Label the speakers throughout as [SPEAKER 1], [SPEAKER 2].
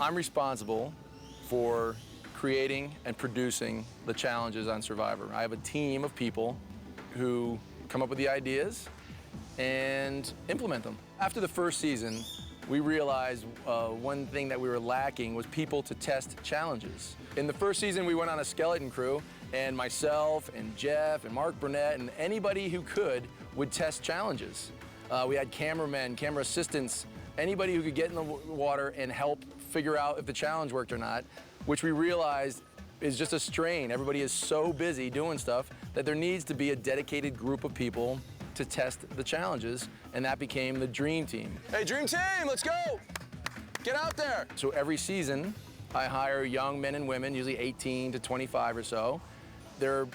[SPEAKER 1] I'm responsible for creating and producing the challenges on Survivor. I have a team of people who come up with the ideas and implement them. After the first season, we realized one thing that we were lacking was people to test challenges. In the first season, we went on a skeleton crew, and myself and Jeff and Mark Burnett and anybody who could would test challenges. We had cameramen, camera assistants, anybody who could get in the water and help figure out if the challenge worked or not, which we realized is just a strain. Everybody is so busy doing stuff that there needs to be a dedicated group of people to test the challenges, and that became the Dream Team. Hey, Dream Team, let's go! Get out there! So every season, I hire young men and women, usually 18 to 25 or so. They're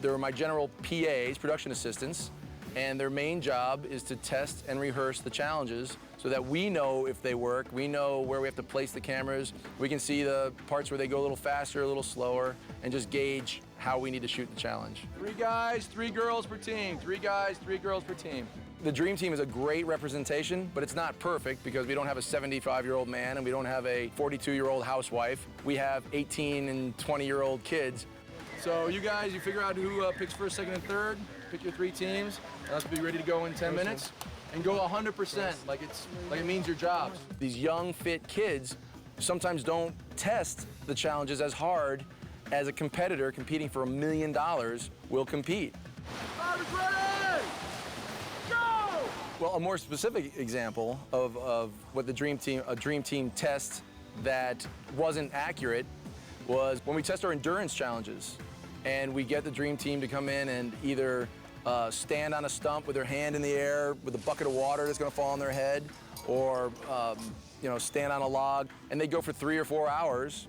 [SPEAKER 1] my general PAs, production assistants, and their main job is to test and rehearse the challenges so that we know if they work, we know where we have to place the cameras, we can see the parts where they go a little faster, a little slower, and just gauge how we need to shoot the challenge. 3 guys, 3 girls per team. 3 guys, 3 girls per team. The Dream Team is a great representation, but it's not perfect because we don't have a 75-year-old man and we don't have a 42-year-old housewife. We have 18 and 20-year-old kids. So you guys, you figure out who picks first, second, and third. Pick your 3 teams. Let's be ready to go in 10 minutes. And go 100%, like it means your jobs. These young, fit kids sometimes don't test the challenges as hard as a competitor competing for $1 million will compete. Ready? Go! Well, a more specific example of what a Dream Team test that wasn't accurate was when we test our endurance challenges, and we get the Dream Team to come in and either stand on a stump with their hand in the air with a bucket of water that's going to fall on their head, or stand on a log, and they go for 3 or 4 hours.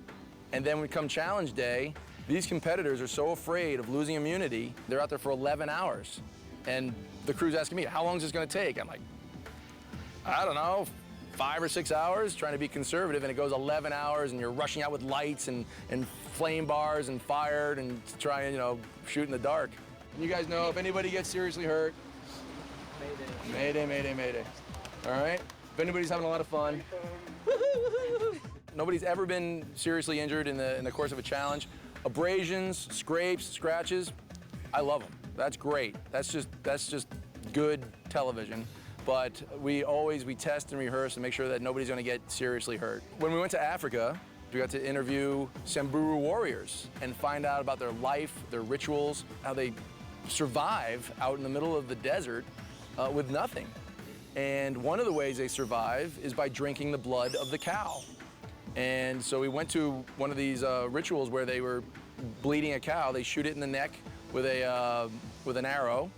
[SPEAKER 1] And then when we come challenge day, these competitors are so afraid of losing immunity, they're out there for 11 hours. And the crew's asking me, how long is this going to take? I'm like, I don't know, 5 or 6 hours, trying to be conservative, and it goes 11 hours, and you're rushing out with lights and flame bars and fire and trying, shoot in the dark. And you guys know if anybody gets seriously hurt, mayday, mayday, mayday. All right? If anybody's having a lot of fun, nobody's ever been seriously injured in the course of a challenge. Abrasions, scrapes, scratches, I love them. That's great. That's just good television. But we test and rehearse and make sure that nobody's going to get seriously hurt. When we went to Africa, we got to interview Samburu warriors and find out about their life, their rituals, how they survive out in the middle of the desert with nothing. And one of the ways they survive is by drinking the blood of the cow. And so we went to one of these rituals where they were bleeding a cow. They shoot it in the neck with an arrow,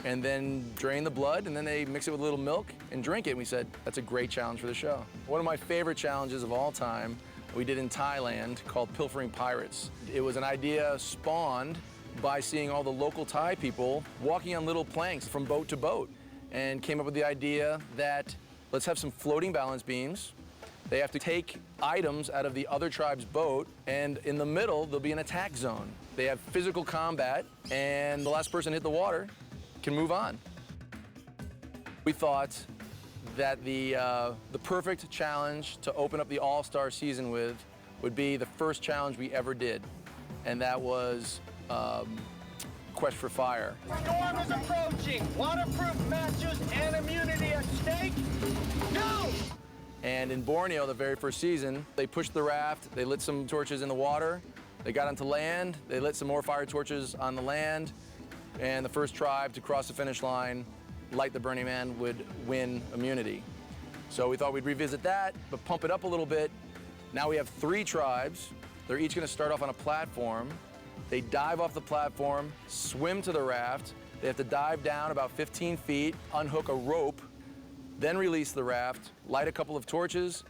[SPEAKER 1] and then drain the blood, and then they mix it with a little milk and drink it. And we said, that's a great challenge for the show. One of my favorite challenges of all time we did in Thailand called Pilfering Pirates. It was an idea spawned by seeing all the local Thai people walking on little planks from boat to boat, and came up with the idea that let's have some floating balance beams. They have to take items out of the other tribe's boat, and in the middle, there'll be an attack zone. They have physical combat, and the last person to hit the water can move on. We thought that the perfect challenge to open up the All-Star season with would be the first challenge we ever did, and that was Quest for Fire.
[SPEAKER 2] Storm is approaching. Waterproof matches and immunity at stake. Go!
[SPEAKER 1] And in Borneo, the very first season, they pushed the raft, they lit some torches in the water, they got onto land, they lit some more fire torches on the land, and the first tribe to cross the finish line, light the Burning Man, would win immunity. So we thought we'd revisit that, but pump it up a little bit. Now we have 3 tribes. They're each going to start off on a platform. They dive off the platform, swim to the raft. They have to dive down about 15 feet, unhook a rope, then release the raft, light a couple of torches.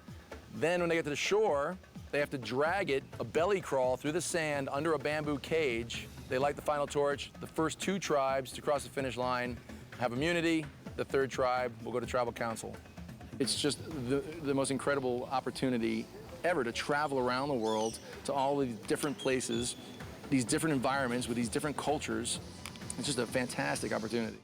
[SPEAKER 1] Then when they get to the shore, they have to drag it, a belly crawl through the sand under a bamboo cage. They light the final torch. The first 2 tribes to cross the finish line have immunity. The 3rd tribe will go to tribal council. It's just the most incredible opportunity ever to travel around the world to all these different places, these different environments with these different cultures. It's just a fantastic opportunity.